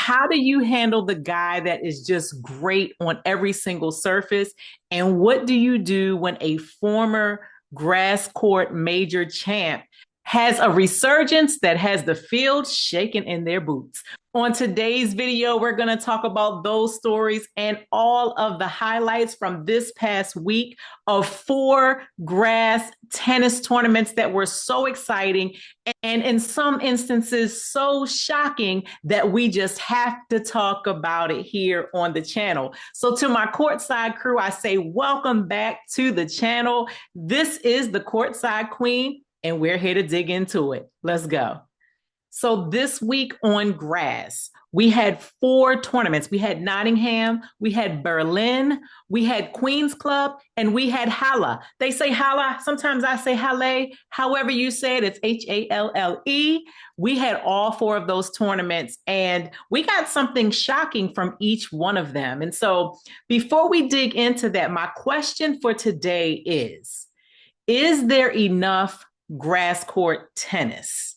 how do you handle the guy that is just great on every single surface? And what do you do when a former grass court major champ has a resurgence that has the field shaking in their boots? On today's video, we're going to talk about those stories and all of the highlights from this past week of four grass tennis tournaments that were so exciting and in some instances so shocking that we just have to talk about it here on the channel. So to my courtside crew, I say welcome back to the channel. This is the Courtside Queen, and we're here to dig into it. Let's go. So this week on grass, we had four tournaments. We had Nottingham, we had Berlin, we had Queens Club, and we had Halle. They say Halle. Sometimes I say Halle. However you say it, it's Halle. We had all four of those tournaments, and we got something shocking from each one of them. And so before we dig into that, my question for today is there enough grass court tennis?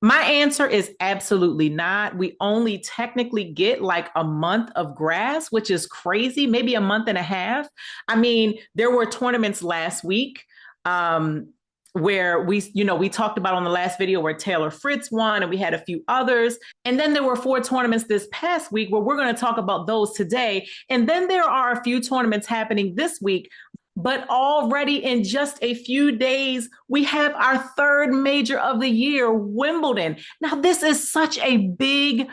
My answer is absolutely not. We only technically get like a month of grass, which is crazy, maybe a month and a half. I mean, there were tournaments last week where we talked about on the last video where Taylor Fritz won, and we had a few others. And then there were four tournaments this past week where we're going to talk about those today. And then there are a few tournaments happening this week. But already in just a few days, we have our third major of the year, Wimbledon. Now, this is such a big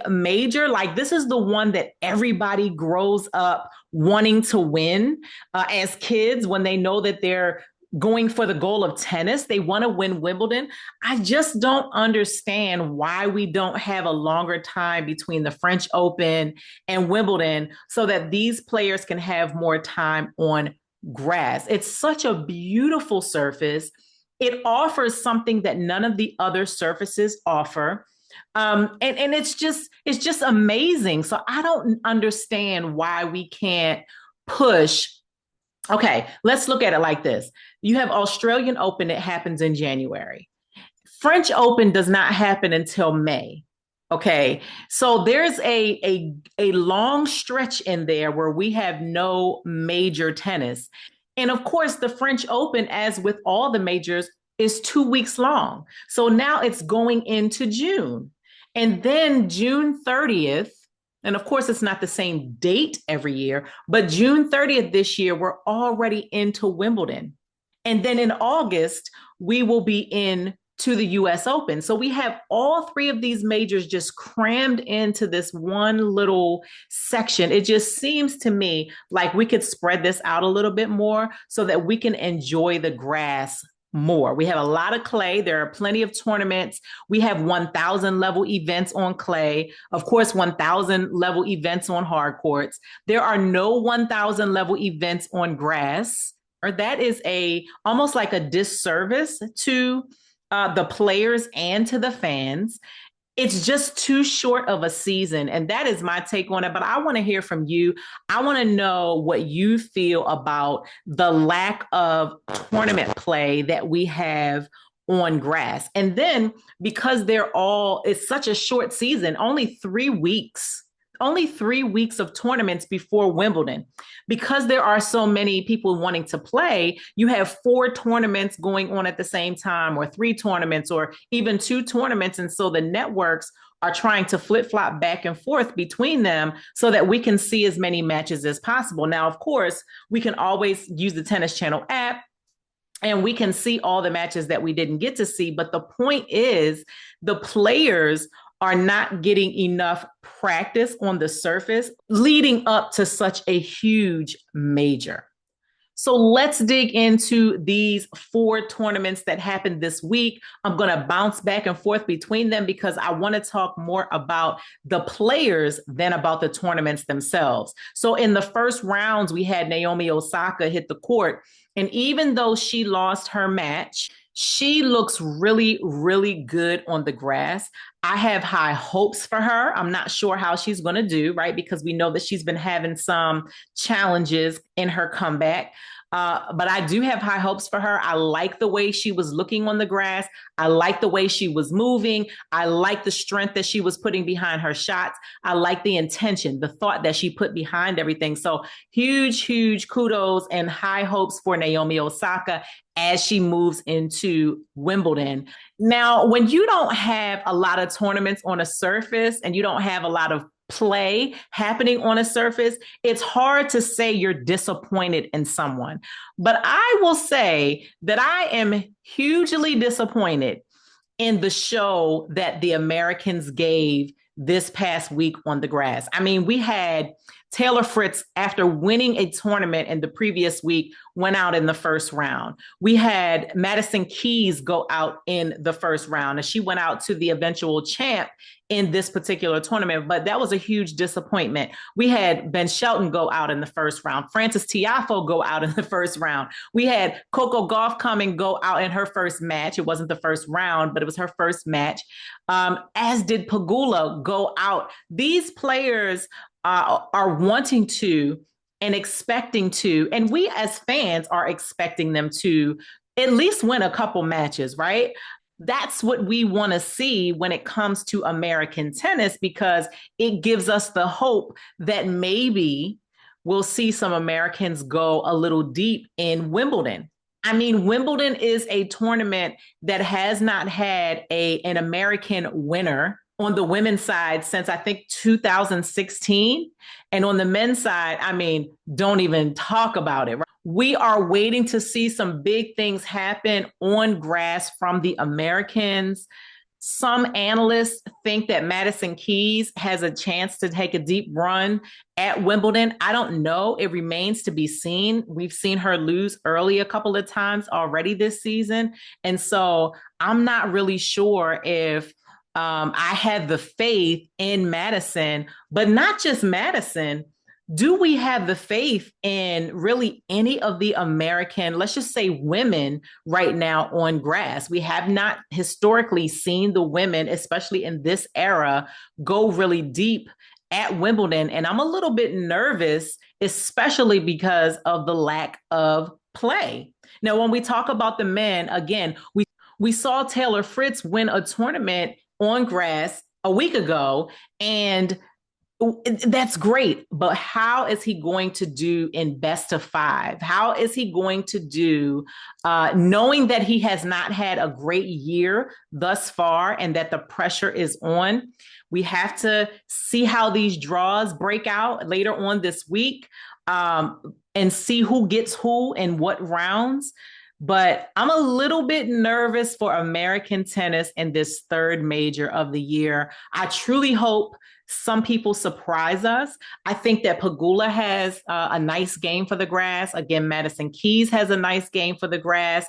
major. Like, this is the one that everybody grows up wanting to win as kids when they know that they're going for the goal of tennis. They want to win Wimbledon. I just don't understand why we don't have a longer time between the French Open and Wimbledon so that these players can have more time on grass. It's such a beautiful surface. It offers something that none of the other surfaces offer. And it's just amazing. So I don't understand why we can't push. Okay, let's look at it like this. You have Australian Open, it happens in January. French Open does not happen until May. Okay, so there's a long stretch in there where we have no major tennis. And of course, the French Open, as with all the majors, is 2 weeks long. So now it's going into June. And then June 30th, and of course, it's not the same date every year, but June 30th this year, we're already into Wimbledon. And then in August, we will be in to the US Open. So we have all three of these majors just crammed into this one little section. It just seems to me like we could spread this out a little bit more so that we can enjoy the grass more. We have a lot of clay. There are plenty of tournaments. We have 1,000 level events on clay. Of course, 1,000 level events on hard courts. There are no 1,000 level events on grass, or that is almost like a disservice to the players and to the fans. It's just too short of a season. And that is my take on it. But I want to hear from you. I want to know what you feel about the lack of tournament play that we have on grass. And then because it's such a short season, only 3 weeks of tournaments before Wimbledon. Because there are so many people wanting to play, you have 4 tournaments going on at the same time, or 3 tournaments, or even 2 tournaments. And so the networks are trying to flip-flop back and forth between them so that we can see as many matches as possible. Now, of course, we can always use the Tennis Channel app and we can see all the matches that we didn't get to see. But the point is, the players are not getting enough practice on the surface leading up to such a huge major. So let's dig into these 4 tournaments that happened this week. I'm going to bounce back and forth between them because I want to talk more about the players than about the tournaments themselves. So in the first rounds, we had Naomi Osaka hit the court. And even though she lost her match, she looks really, really good on the grass. I have high hopes for her. I'm not sure how she's going to do, right? Because we know that she's been having some challenges in her comeback. But I do have high hopes for her. I like the way she was looking on the grass. I like the way she was moving. I like the strength that she was putting behind her shots. I like the intention, the thought that she put behind everything. So huge kudos and high hopes for Naomi Osaka as she moves into Wimbledon. Now, when you don't have a lot of tournaments on a surface and you don't have a lot of play happening on a surface, it's hard to say you're disappointed in someone. But I will say that I am hugely disappointed in the show that the Americans gave this past week on the grass. I mean, we had Taylor Fritz, after winning a tournament in the previous week, went out in the first round. We had Madison Keys go out in the first round, and she went out to the eventual champ in this particular tournament, but that was a huge disappointment. We had Ben Shelton go out in the first round, Frances Tiafoe go out in the first round. We had Coco Gauff come and go out in her first match. It wasn't the first round, but it was her first match, as did Pegula go out. These players are wanting to and expecting to, and we as fans are expecting them to at least win a couple matches, right? That's what we want to see when it comes to American tennis, because it gives us the hope that maybe we'll see some Americans go a little deep in Wimbledon. I mean, Wimbledon is a tournament that has not had an American winner on the women's side since I think 2016. And on the men's side, I mean, don't even talk about it. Right? We are waiting to see some big things happen on grass from the Americans. Some analysts think that Madison Keys has a chance to take a deep run at Wimbledon. I don't know. It remains to be seen. We've seen her lose early a couple of times already this season. And so I'm not really sure if I had the faith in Madison, but not just Madison. Do we have the faith in really any of the American, let's just say women right now on grass? We have not historically seen the women, especially in this era, go really deep at Wimbledon. And I'm a little bit nervous, especially because of the lack of play. Now, when we talk about the men, again, we saw Taylor Fritz win a tournament on grass a week ago, and that's great. But how is he going to do in best of five? How is he going to do knowing that he has not had a great year thus far and that the pressure is on? We have to see how these draws break out later on this week, and see who gets who in what rounds. But I'm a little bit nervous for American tennis in this third major of the year. I truly hope some people surprise us. I think that Pegula has a nice game for the grass. Again, Madison Keys has a nice game for the grass.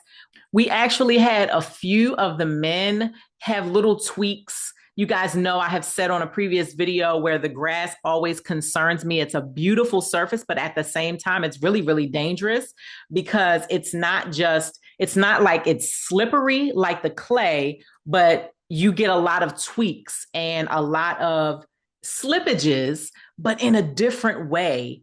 We actually had a few of the men have little tweaks. You guys know I have said on a previous video where the grass always concerns me. It's a beautiful surface, but at the same time, it's really dangerous because it's not like it's slippery like the clay, but you get a lot of tweaks and a lot of slippages, but in a different way.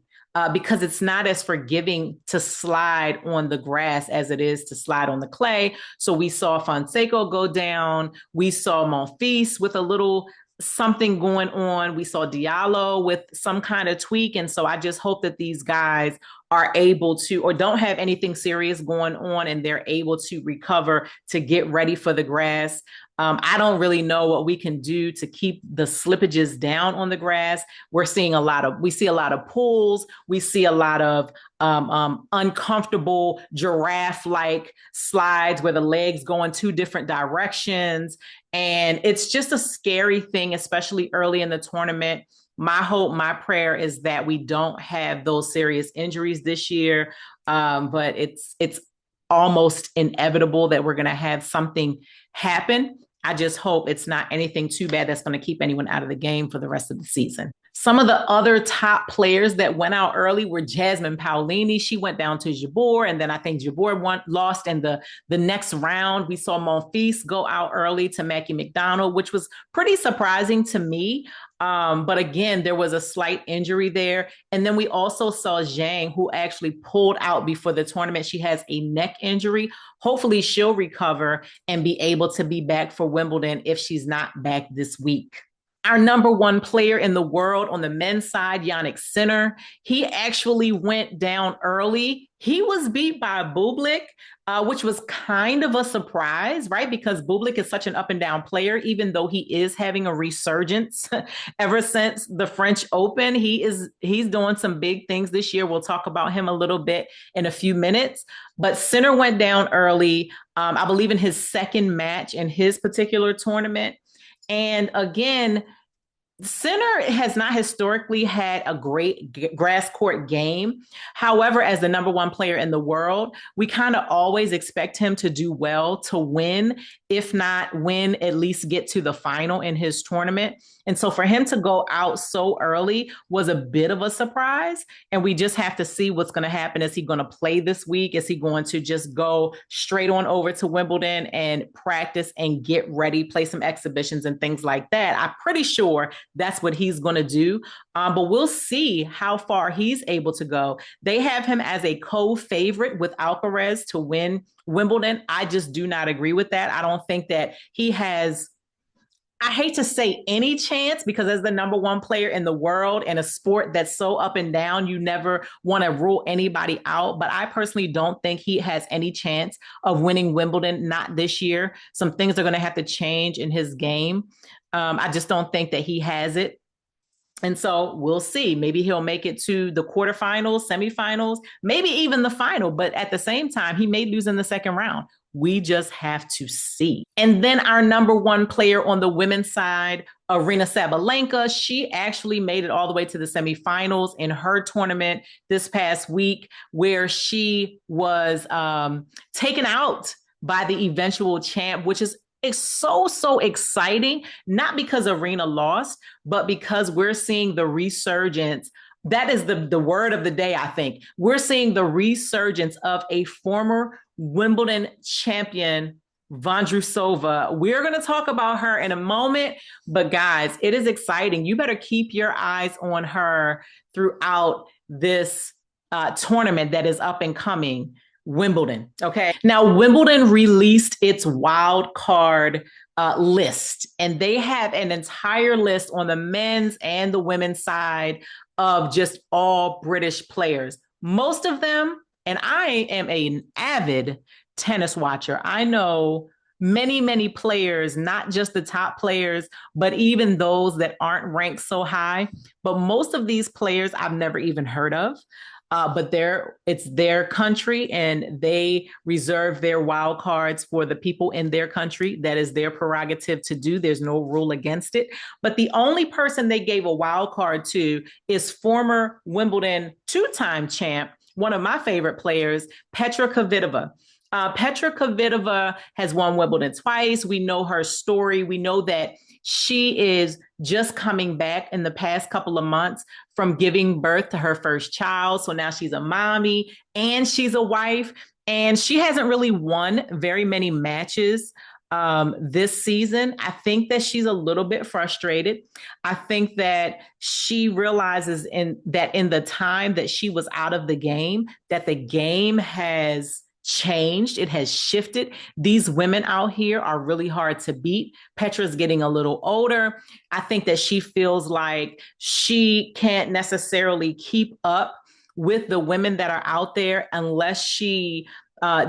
Because it's not as forgiving to slide on the grass as it is to slide on the clay. So we saw Fonseca go down. We saw Monfils with a little something going on. We saw Diallo with some kind of tweak. And so I just hope that these guys are able to, or don't have anything serious going on, and they're able to recover to get ready for the grass. I don't really know what we can do to keep the slippages down on the grass. We see a lot of pulls. We see a lot of uncomfortable giraffe-like slides where the legs go in two different directions. And it's just a scary thing, especially early in the tournament. My hope, my prayer is that we don't have those serious injuries this year. But it's almost inevitable that we're going to have something happen. I just hope it's not anything too bad that's going to keep anyone out of the game for the rest of the season. Some of the other top players that went out early were Jasmine Paolini. She went down to Jabeur, and then I think Jabeur lost in the next round. We saw Monfils go out early to Mackie McDonald, which was pretty surprising to me. But again, there was a slight injury there. And then we also saw Zhang, who actually pulled out before the tournament. She has a neck injury. Hopefully, she'll recover and be able to be back for Wimbledon if she's not back this week. Our number one player in the world on the men's side, Yannick Sinner, he actually went down early. He was beat by Bublik, which was kind of a surprise, right? Because Bublik is such an up and down player, even though he is having a resurgence ever since the French Open. He's doing some big things this year. We'll talk about him a little bit in a few minutes. But Sinner went down early, I believe in his second match in his particular tournament. And again, Sinner has not historically had a great grass court game. However, as the number one player in the world, we kind of always expect him to do well, to win, if not win, at least get to the final in his tournament. And so for him to go out so early was a bit of a surprise. And we just have to see what's going to happen. Is he going to play this week? Is he going to just go straight on over to Wimbledon and practice and get ready, play some exhibitions and things like that? I'm pretty sure that's what he's going to do. But we'll see how far he's able to go. They have him as a co-favorite with Alcaraz to win Wimbledon. I just do not agree with that. I don't think that he has, I hate to say any chance, because as the number one player in the world in a sport that's so up and down, you never want to rule anybody out. But I personally don't think he has any chance of winning Wimbledon, not this year. Some things are going to have to change in his game. I just don't think that he has it. And so we'll see. Maybe he'll make it to the quarterfinals, semifinals, maybe even the final. But at the same time, he may lose in the second round. We just have to see. And then our number one player on the women's side, Aryna Sabalenka, she actually made it all the way to the semifinals in her tournament this past week, where she was taken out by the eventual champ, which is so exciting, not because Aryna lost, but because we're seeing the resurgence. That is the word of the day, I think. We're seeing the resurgence of a former Wimbledon champion, Vondrousova. We're going to talk about her in a moment, but guys, it is exciting. You better keep your eyes on her throughout this tournament that is up and coming, Wimbledon. Okay. Now, Wimbledon released its wild card list, and they have an entire list on the men's and the women's side of just all British players. Most of them, and I am an avid tennis watcher. I know many players, not just the top players, but even those that aren't ranked so high. But most of these players I've never even heard of. But it's their country, and they reserve their wild cards for the people in their country. That is their prerogative to do. There's no rule against it. But the only person they gave a wild card to is former Wimbledon two-time champ, one of my favorite players, Petra Kvitova. Petra Kvitova has won Wimbledon twice. We know her story. We know that she is just coming back in the past couple of months from giving birth to her first child. So now she's a mommy and she's a wife, and she hasn't really won very many matches this season. I think that she's a little bit frustrated. I think that she realizes in the time that she was out of the game, that the game has changed. It has shifted. These women out here are really hard to beat. Petra's getting a little older. I think that she feels like she can't necessarily keep up with the women that are out there unless she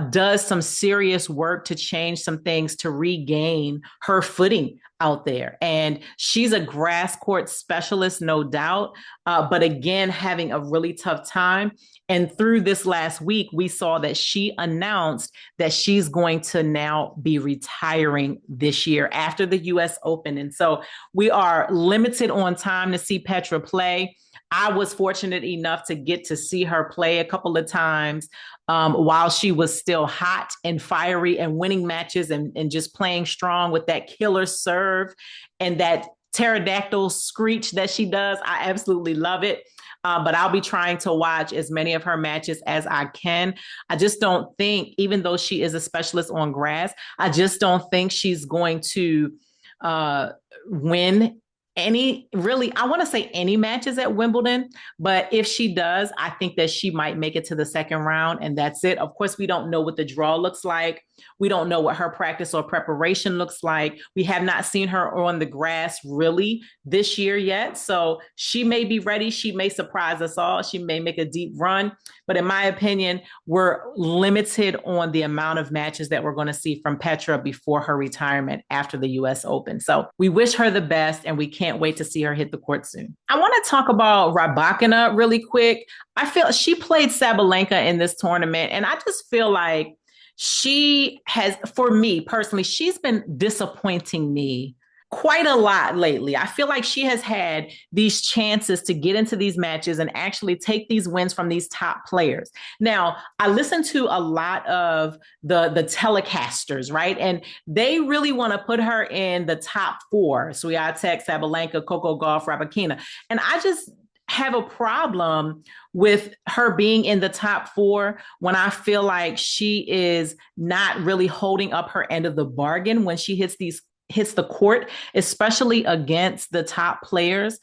does some serious work to change some things to regain her footing out there. And she's a grass court specialist, no doubt, but again, having a really tough time. And through this last week, we saw that she announced that she's going to now be retiring this year after the US Open. And so we are limited on time to see Petra play. I was fortunate enough to get to see her play a couple of times while she was still hot and fiery and winning matches and just playing strong with that killer serve and that pterodactyl screech that she does. I absolutely love it. But I'll be trying to watch as many of her matches as I can. I just don't think, even though she is a specialist on grass, I just don't think she's going to uh, win any, really, I want to say any matches at Wimbledon. But if she does, I think that she might make it to the second round, and that's it. Of course, we don't know what the draw looks like. We don't know what her practice or preparation looks like. We have not seen her on the grass really this year yet. So she may be ready. She may surprise us all. She may make a deep run. But in my opinion, we're limited on the amount of matches that we're going to see from Petra before her retirement after the US Open. So we wish her the best, and we can't wait to see her hit the court soon. I want to talk about Rybakina really quick. I feel she played Sabalenka in this tournament, and I just feel like she has, for me personally, she's been disappointing me quite a lot lately. I feel like she has had these chances to get into these matches and actually take these wins from these top players. Now, I listen to a lot of the telecasters, right? And they really want to put her in the top four. Swiatek, Sabalenka, Coco Gauff, Rybakina. And I just have a problem with her being in the top four when I feel like she is not really holding up her end of the bargain when she hits the court, especially against the top players.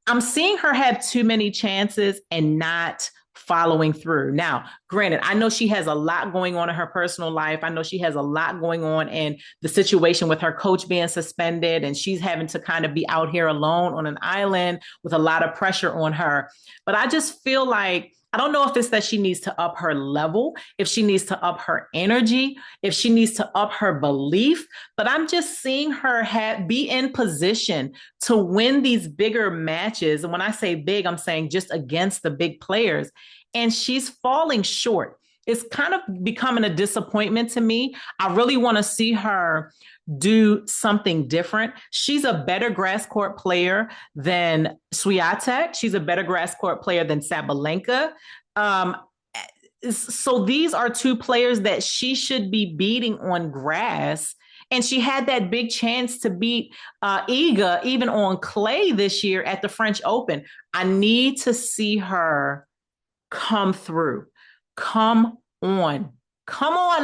I'm seeing her have too many chances and not following through. Now, granted, I know she has a lot going on in her personal life. I know she has a lot going on in the situation with her coach being suspended, and she's having to kind of be out here alone on an island with a lot of pressure on her. But I just feel like, I don't know if it's that she needs to up her level, if she needs to up her energy, if she needs to up her belief, but I'm just seeing her be in position to win these bigger matches. And when I say big, I'm saying just against the big players. And she's falling short. It's kind of becoming a disappointment to me. I really want to see her do something different. She's a better grass court player than Swiatek. She's a better grass court player than Sabalenka. So these are two players that she should be beating on grass. And she had that big chance to beat Iga even on clay this year at the French Open. I need to see her come through. Come on,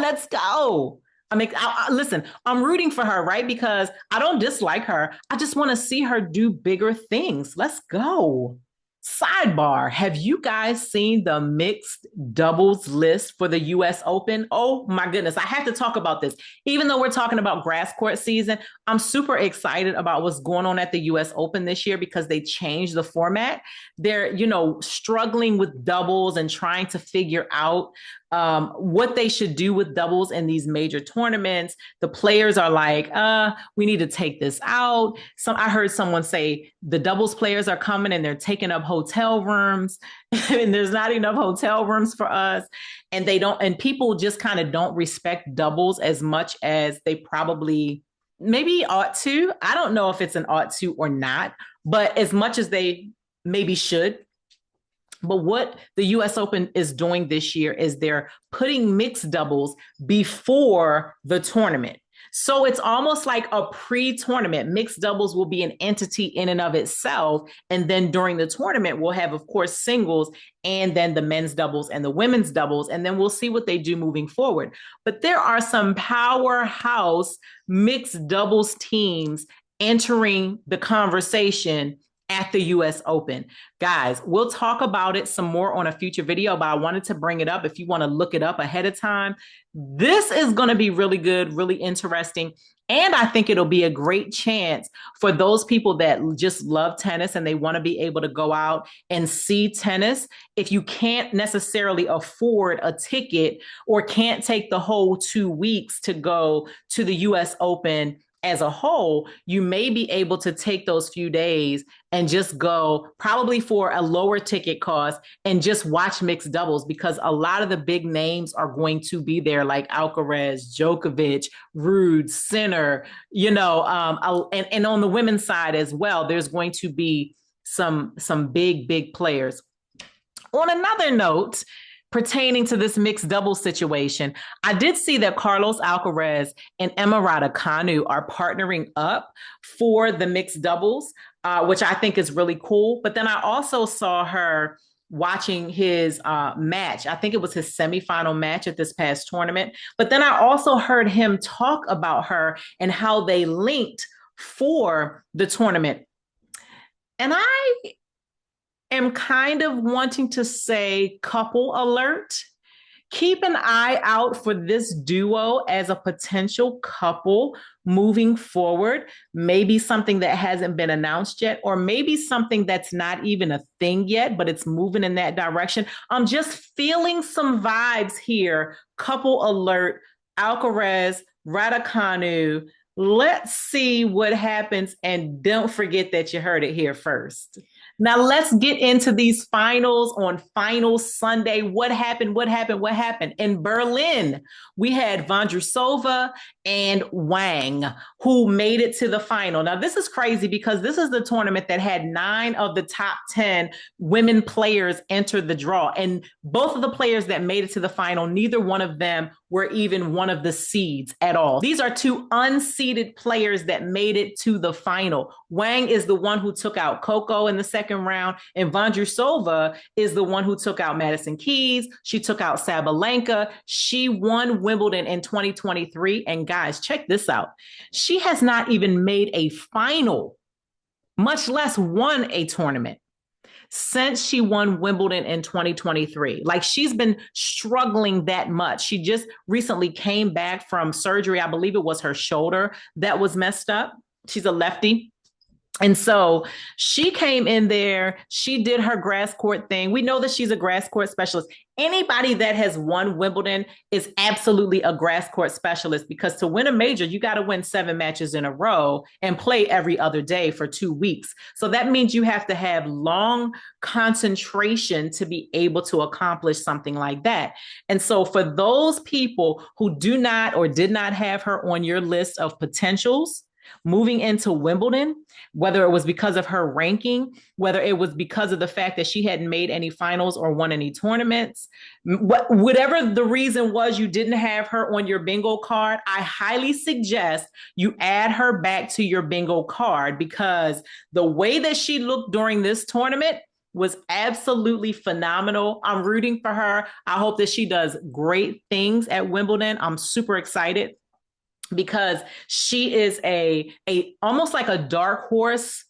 let's go. I mean, listen, I'm rooting for her, right? Because I don't dislike her. I just want to see her do bigger things. Let's go. Sidebar, have you guys seen the mixed doubles list for the US Open? Oh my goodness, I have to talk about this. Even though we're talking about grass court season, I'm super excited about what's going on at the US Open this year because they changed the format. They're, struggling with doubles and trying to figure out what they should do with doubles in these major tournaments. The players are like, we need to take this out. I heard someone say the doubles players are coming and they're taking up hotel rooms and there's not enough hotel rooms for us. And people just kind of don't respect doubles as much as they probably maybe ought to. I don't know if it's an ought to or not, but as much as they maybe should. But what the US Open is doing this year is they're putting mixed doubles before the tournament. So it's almost like a pre-tournament. Mixed doubles will be an entity in and of itself. And then during the tournament, we'll have, of course, singles and then the men's doubles and the women's doubles. And then we'll see what they do moving forward. But there are some powerhouse mixed doubles teams entering the conversation at the US Open. Guys, we'll talk about it some more on a future video, but I wanted to bring it up if you want to look it up ahead of time. This is going to be really good, really interesting. And I think it'll be a great chance for those people that just love tennis and they want to be able to go out and see tennis. If you can't necessarily afford a ticket or can't take the whole 2 weeks to go to the US Open as a whole, you may be able to take those few days and just go probably for a lower ticket cost and just watch mixed doubles because a lot of the big names are going to be there, like Alcaraz, Djokovic, Ruud, Sinner, and on the women's side as well, there's going to be some big players. On another note, pertaining to this mixed doubles situation, I did see that Carlos Alcaraz and Emma Raducanu are partnering up for the mixed doubles, which I think is really cool. But then I also saw her watching his match. I think it was his semifinal match at this past tournament. But then I also heard him talk about her and how they linked for the tournament. And I am kind of wanting to say couple alert. Keep an eye out for this duo as a potential couple moving forward. Maybe something that hasn't been announced yet, or maybe something that's not even a thing yet, but it's moving in that direction. I'm just feeling some vibes here. Couple alert, Alcaraz, Raducanu. Let's see what happens. And don't forget that you heard it here first. Now let's get into these finals on Final Sunday. What happened? What happened? What happened? In Berlin, we had Vondrousova and Wang, who made it to the final. Now, this is crazy because this is the tournament that had 9 of the top 10 women players enter the draw. And both of the players that made it to the final, neither one of them were even one of the seeds at all. These are 2 unseeded players that made it to the final. Wang is the one who took out Coco in the second round, and Vondrousova is the one who took out Madison Keys. She took out Sabalenka. She won Wimbledon in 2023. And guys, check this out. She has not even made a final, much less won a tournament, since she won Wimbledon in 2023. Like, she's been struggling that much. She just recently came back from surgery. I believe it was her shoulder that was messed up. She's a lefty. And so she came in there, she did her grass court thing. We know that she's a grass court specialist. Anybody that has won Wimbledon is absolutely a grass court specialist, because to win a major, you got to win 7 matches in a row and play every other day for 2 weeks. So that means you have to have long concentration to be able to accomplish something like that. And so for those people who do not or did not have her on your list of potentials moving into Wimbledon, whether it was because of her ranking, whether it was because of the fact that she hadn't made any finals or won any tournaments, whatever the reason was you didn't have her on your bingo card, I highly suggest you add her back to your bingo card, because the way that she looked during this tournament was absolutely phenomenal. I'm rooting for her. I hope that she does great things at Wimbledon. I'm super excited, because she is a almost like a dark horse,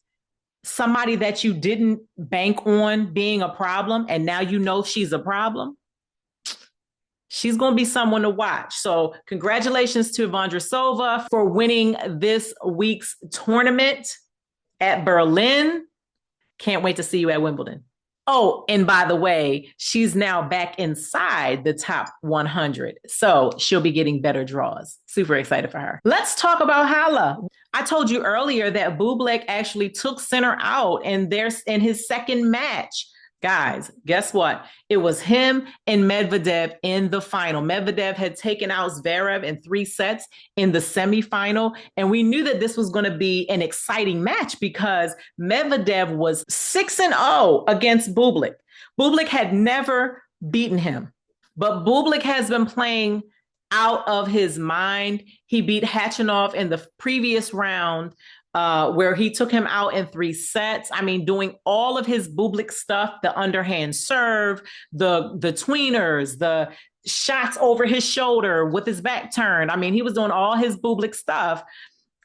somebody that you didn't bank on being a problem, and now you know she's a problem. She's going to be someone to watch. So congratulations to Vondrousova for winning this week's tournament at Berlin. Can't wait to see you at Wimbledon. Oh, and by the way, she's now back inside the top 100. So she'll be getting better draws. Super excited for her. Let's talk about Halle. I told you earlier that Bublik actually took center out in his second match. Guys, guess what? It was him and Medvedev in the final. Medvedev had taken out Zverev in 3 sets in the semifinal, and we knew that this was going to be an exciting match because Medvedev was 6-0 against Bublik. Bublik had never beaten him, but Bublik has been playing out of his mind. He beat Khachanov in the previous round, where he took him out in 3 sets. I mean, doing all of his Bublik stuff, the underhand serve, the tweeners, the shots over his shoulder with his back turned. I mean, he was doing all his Bublik stuff,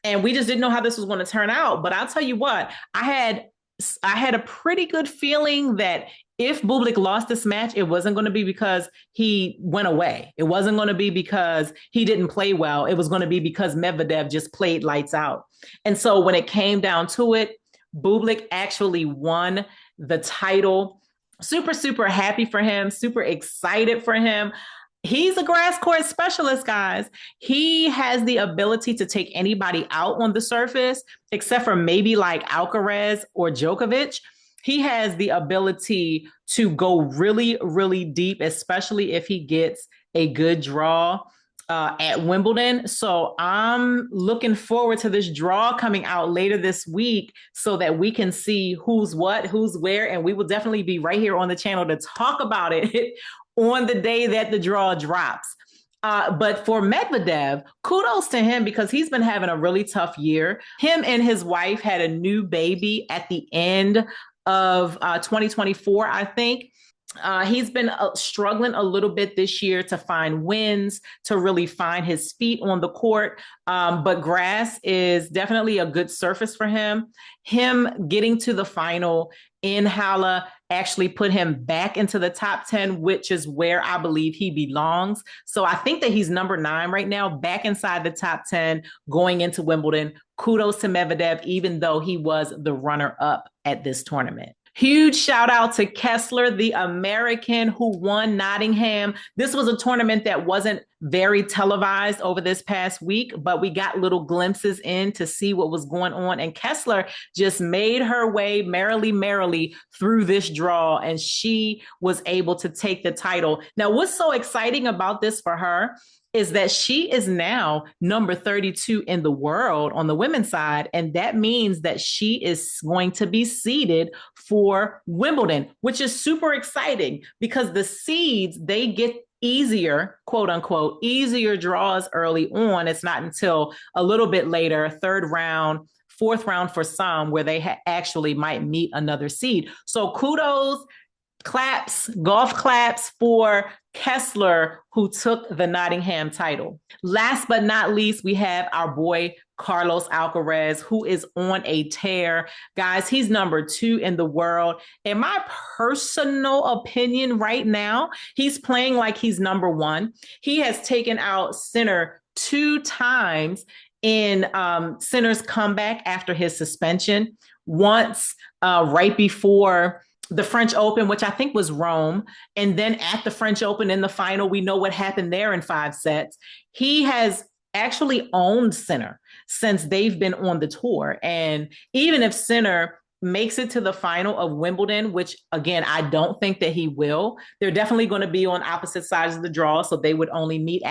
and we just didn't know how this was going to turn out. But I'll tell you what, I had a pretty good feeling that if Bublik lost this match, it wasn't going to be because he went away. It wasn't going to be because he didn't play well. It was going to be because Medvedev just played lights out. And so when it came down to it, Bublik actually won the title. Super, super happy for him. Super excited for him. He's a grass court specialist, guys. He has the ability to take anybody out on the surface, except for maybe like Alcaraz or Djokovic. He has the ability to go really, really deep, especially if he gets a good draw at Wimbledon. So I'm looking forward to this draw coming out later this week so that we can see who's what, who's where, and we will definitely be right here on the channel to talk about it on the day that the draw drops. But for Medvedev, kudos to him because he's been having a really tough year. Him and his wife had a new baby at the end of 2024, I think. He's been struggling a little bit this year to find wins, to really find his feet on the court. But grass is definitely a good surface for him. Him getting to the final in Halle actually put him back into the top 10, which is where I believe he belongs. So I think that he's number 9 right now, back inside the top 10 going into Wimbledon. Kudos to Medvedev, even though he was the runner-up at this tournament. Huge shout out to Kessler, the American who won Nottingham. This was a tournament that wasn't very televised over this past week, but we got little glimpses in to see what was going on. And Kessler just made her way merrily through this draw, and she was able to take the title. Now, what's so exciting about this for her is that she is now number 32 in the world on the women's side. And that means that she is going to be seeded for Wimbledon, which is super exciting because the seeds, they get easier, quote unquote, easier draws early on. It's not until a little bit later, third round, fourth round for some, where they actually might meet another seed. So kudos, claps, golf claps for Kessler, who took the Nottingham title. Last but not least, we have our boy Carlos Alcaraz, who is on a tear. Guys, he's number 2 in the world. In my personal opinion right now, he's playing like he's number 1. He has taken out Sinner 2 times in Sinner's comeback after his suspension. Once right before the French Open, which I think was Rome. And then at the French Open in the final, we know what happened there in 5 sets. He has actually owned Sinner since they've been on the tour. And even if Sinner makes it to the final of Wimbledon, which again, I don't think that he will, they're definitely going to be on opposite sides of the draw. So they would only meet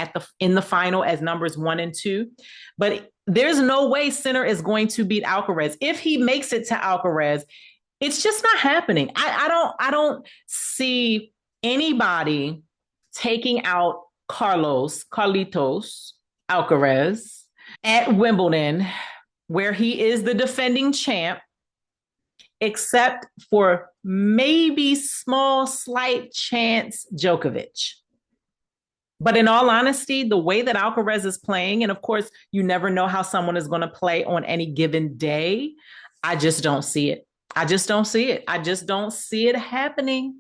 in the final as numbers 1 and 2. But there's no way Sinner is going to beat Alcaraz. If he makes it to Alcaraz, it's just not happening. I don't see anybody taking out Carlitos Alcaraz at Wimbledon, where he is the defending champ, except for maybe small, slight chance Djokovic. But in all honesty, the way that Alcaraz is playing, and of course, you never know how someone is going to play on any given day, I just don't see it. I just don't see it. I just don't see it happening.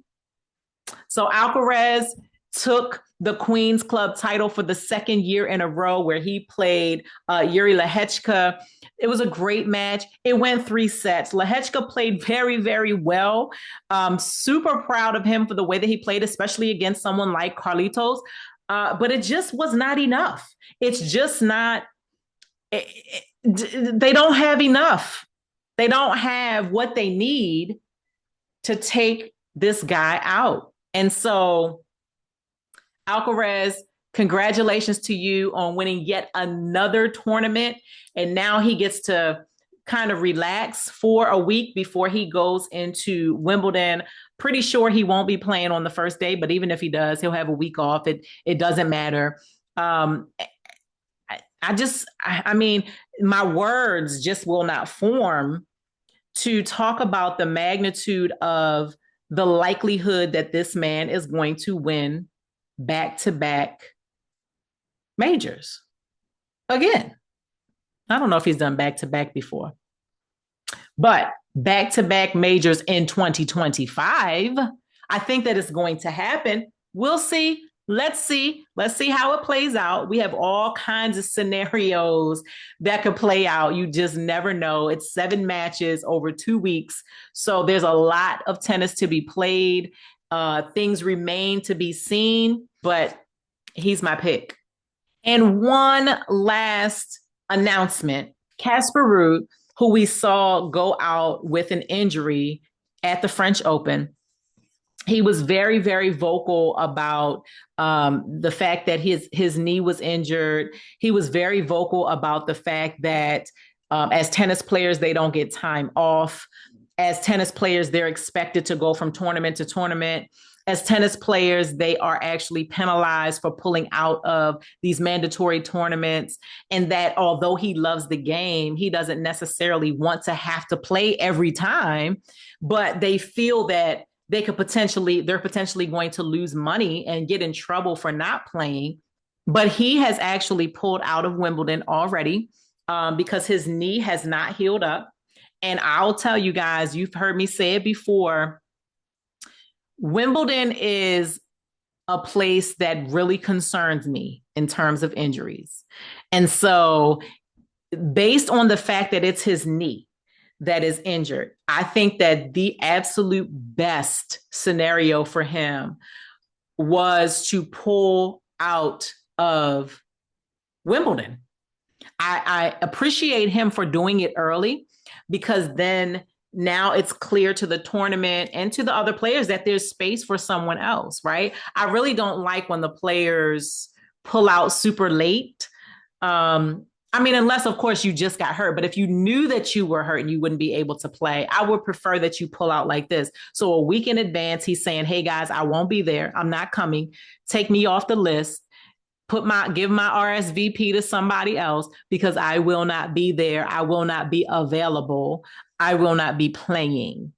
So Alcaraz took the Queen's Club title for the 2nd year in a row, where he played Yuri Lehechka. It was a great match. It went 3 sets. Lehechka played very, very well. Super proud of him for the way that he played, especially against someone like Carlitos. But it just was not enough. It's just not, they don't have enough. They don't have what they need to take this guy out. And so, Alcaraz, congratulations to you on winning yet another tournament. And now he gets to kind of relax for a week before he goes into Wimbledon. Pretty sure he won't be playing on the first day, but even if he does, he'll have a week off. It doesn't matter. I mean, my words just will not form to talk about the magnitude of the likelihood that this man is going to win back-to-back majors. Again, I don't know if he's done back-to-back before, but back-to-back majors in 2025, I think that it's going to happen. We'll see. Let's see how it plays out. We have all kinds of scenarios that could play out. You just never know. It's 7 matches over 2 weeks. So there's a lot of tennis to be played. Things remain to be seen, but he's my pick. And one last announcement. Casper Ruud, who we saw go out with an injury at the French Open, he was very, very vocal about the fact that his knee was injured. He was very vocal about the fact that as tennis players, they don't get time off. As tennis players, they're expected to go from tournament to tournament. As tennis players, they are actually penalized for pulling out of these mandatory tournaments. And that although he loves the game, he doesn't necessarily want to have to play every time, but they feel that they're potentially going to lose money and get in trouble for not playing. But he has actually pulled out of Wimbledon already because his knee has not healed up. And I'll tell you guys, you've heard me say it before, Wimbledon is a place that really concerns me in terms of injuries. And so, based on the fact that it's his knee that is injured, I think that the absolute best scenario for him was to pull out of Wimbledon. I appreciate him for doing it early, because then now it's clear to the tournament and to the other players that there's space for someone else, right? I really don't like when the players pull out super late. I mean, unless, of course, you just got hurt. But if you knew that you were hurt and you wouldn't be able to play, I would prefer that you pull out like this. So a week in advance, he's saying, hey, guys, I won't be there. I'm not coming. Take me off the list. Give my RSVP to somebody else, because I will not be there. I will not be available. I will not be playing.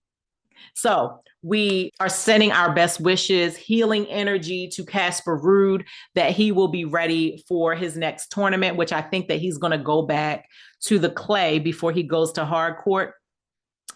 So we are sending our best wishes, healing energy to Casper Ruud, that he will be ready for his next tournament, which I think that he's going to go back to the clay before he goes to hard court.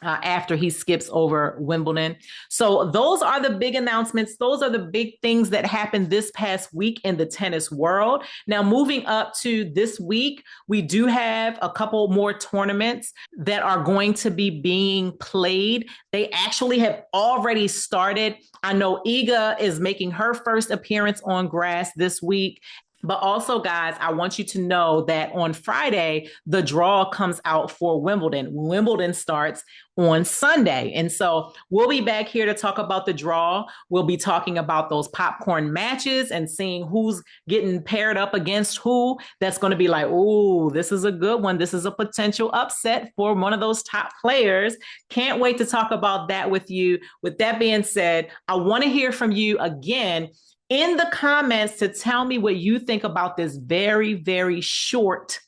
After he skips over Wimbledon. So those are the big announcements. Those are the big things that happened this past week in the tennis world. Now, moving up to this week, we do have a couple more tournaments that are going to be being played. They actually have already started. I know Iga is making her first appearance on grass this week. But also, guys, I want you to know that on Friday, the draw comes out for Wimbledon. Wimbledon starts on Sunday. And so we'll be back here to talk about the draw. We'll be talking about those popcorn matches and seeing who's getting paired up against who. That's going to be like, oh, this is a good one. This is a potential upset for one of those top players. Can't wait to talk about that with you. With that being said, I want to hear from you again in the comments to tell me what you think about this very, very short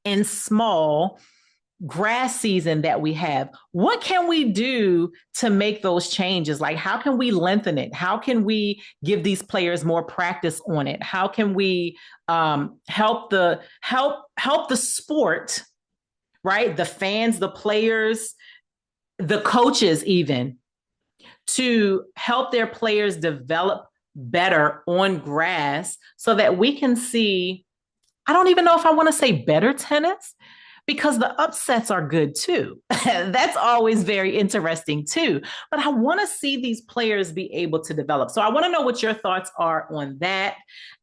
and small grass season that we have. What can we do to make those changes? Like, how can we lengthen it? How can we give these players more practice on it? How can we help the sport, right? The fans, the players, the coaches, even, to help their players develop better on grass, so that we can see, I don't even know if I want to say better tennis, because the upsets are good too. That's always very interesting too. But I want to see these players be able to develop. So I want to know what your thoughts are on that.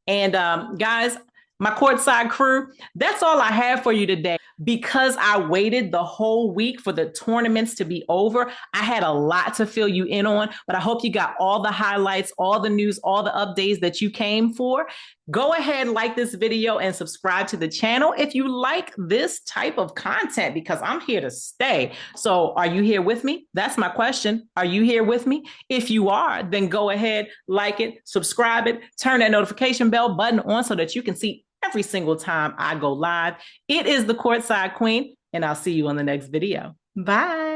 And guys, my courtside crew, that's all I have for you today. Because I waited the whole week for the tournaments to be over, I had a lot to fill you in on, but I hope you got all the highlights, all the news, all the updates that you came for. Go ahead, like this video and subscribe to the channel if you like this type of content, because I'm here to stay. So are you here with me? That's my question. Are you here with me? If you are, then go ahead, like it, subscribe it, turn that notification bell button on so that you can see every single time I go live. It is the Courtside Queen, and I'll see you on the next video. Bye.